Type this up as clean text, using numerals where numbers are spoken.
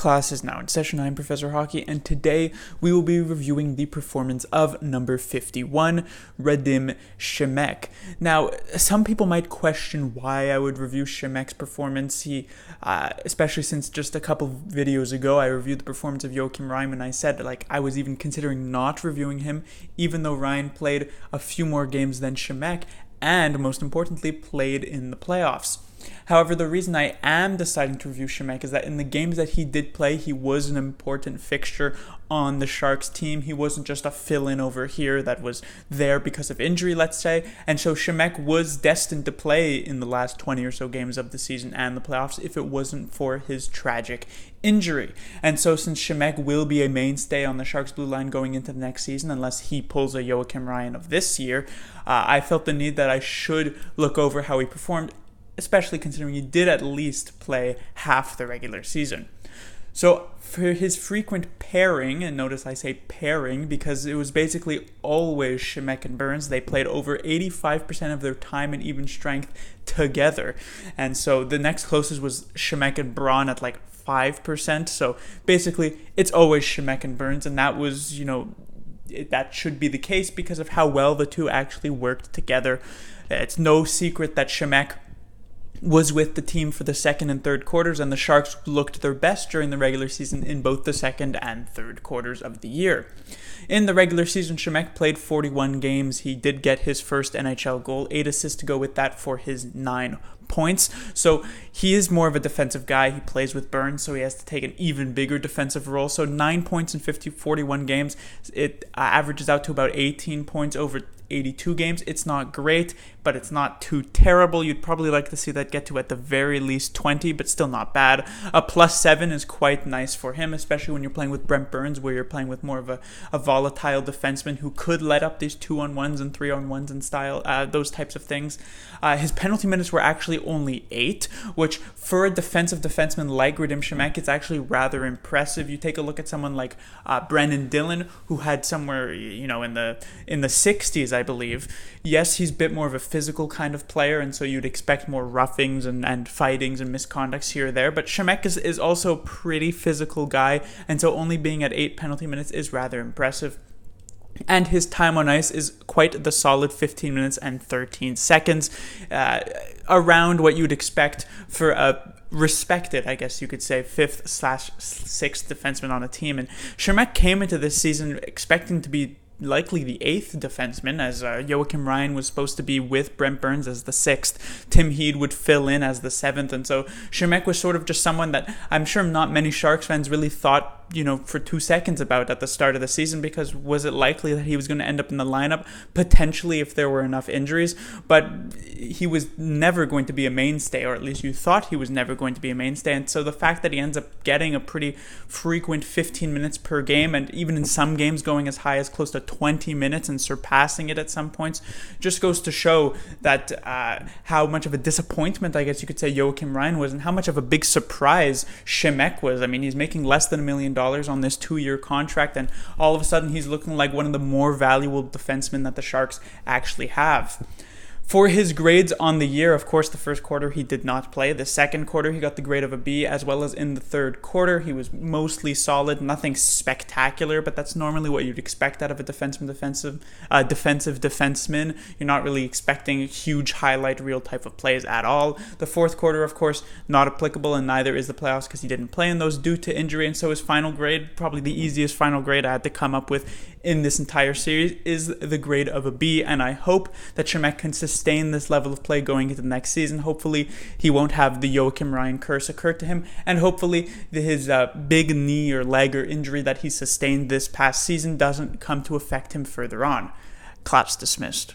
Class is now in session. I'm Professor Hockey, and today we will be reviewing the performance of number 51, Radim Simek. Now, some people might question why I would review Simek's performance. He, especially since just a couple videos ago, I reviewed the performance of Joachim Ryan, and I said I was even considering not reviewing him, even though Ryan played a few more games than Simek, and most importantly, played in the playoffs. However, the reason I am deciding to review Simek is that in the games that he did play, he was an important fixture on the Sharks team. He wasn't just a fill-in over here that was there because of injury, let's say. And so Simek was destined to play in the last 20 or so games of the season and the playoffs if it wasn't for his tragic injury. And so since Simek will be a mainstay on the Sharks blue line going into the next season, unless he pulls a Joachim Ryan of this year, I felt the need that I should look over how he performed, especially considering he did at least play half the regular season. So for his frequent pairing, and notice I say pairing because it was basically always Simek and Burns. They played over 85% of their time in even strength together. And so the next closest was Simek and Braun at 5%. So basically it's always Simek and Burns, and that was, that should be the case because of how well the two actually worked together. It's no secret that Simek was with the team for the second and third quarters, and the Sharks looked their best during the regular season in both the second and third quarters of the year. In the regular season, Simek played 41 games. He did get his first NHL goal, 8 assists to go with that for his 9 points. So he is more of a defensive guy. He plays with Burns, so he has to take an even bigger defensive role. So 9 points in 41 games. It averages out to about 18 points over 82 games. It's not great, but it's not too terrible. You'd probably like to see that get to at the very least 20, but still not bad. A +7 is quite nice for him, especially when you're playing with Brent Burns, where you're playing with more of a volatile defenseman who could let up these 2-on-1s and 3-on-1s and style, those types of things. His penalty minutes were actually only 8, which for a defensive defenseman like Radim Simek, it's actually rather impressive. You take a look at someone like Brendan Dillon, who had somewhere, in the 60s, I believe. Yes, he's a bit more of a physical kind of player, and so you'd expect more roughings and fightings and misconducts here or there, but Simek is also a pretty physical guy, and so only being at 8 penalty minutes is rather impressive. And his time on ice is quite the solid 15 minutes and 13 seconds, around what you'd expect for a respected, I guess you could say, 5th/6th defenseman on a team. And Simek came into this season expecting to be likely the 8th defenseman, as Joachim Ryan was supposed to be with Brent Burns as the 6th. Tim Heed would fill in as the 7th, and so Simek was sort of just someone that I'm sure not many Sharks fans really thought, for 2 seconds about at the start of the season, because was it likely that he was going to end up in the lineup? Potentially, if there were enough injuries, but he was never going to be a mainstay, or at least you thought he was never going to be a mainstay, and so the fact that he ends up getting a pretty frequent 15 minutes per game, and even in some games going as high as close to 20 minutes and surpassing it at some points, just goes to show that how much of a disappointment, I guess you could say, Joachim Ryan was, and how much of a big surprise Simek was. I mean, he's making less than $1 million on this 2-year contract, and all of a sudden he's looking like one of the more valuable defensemen that the Sharks actually have. For his grades on the year, of course, the first quarter he did not play. The second quarter he got the grade of a B, as well as in the third quarter he was mostly solid, nothing spectacular, but that's normally what you'd expect out of a defensive defenseman. You're not really expecting huge highlight reel type of plays at all. The fourth quarter, of course, not applicable, and neither is the playoffs because he didn't play in those due to injury, and so his final grade, probably the easiest final grade I had to come up with in this entire series, is the grade of a B, and I hope that Simek can sustain this level of play going into the next season. Hopefully he won't have the Joachim Ryan curse occur to him, and hopefully his big knee or leg or injury that he sustained this past season doesn't come to affect him further on. Class dismissed.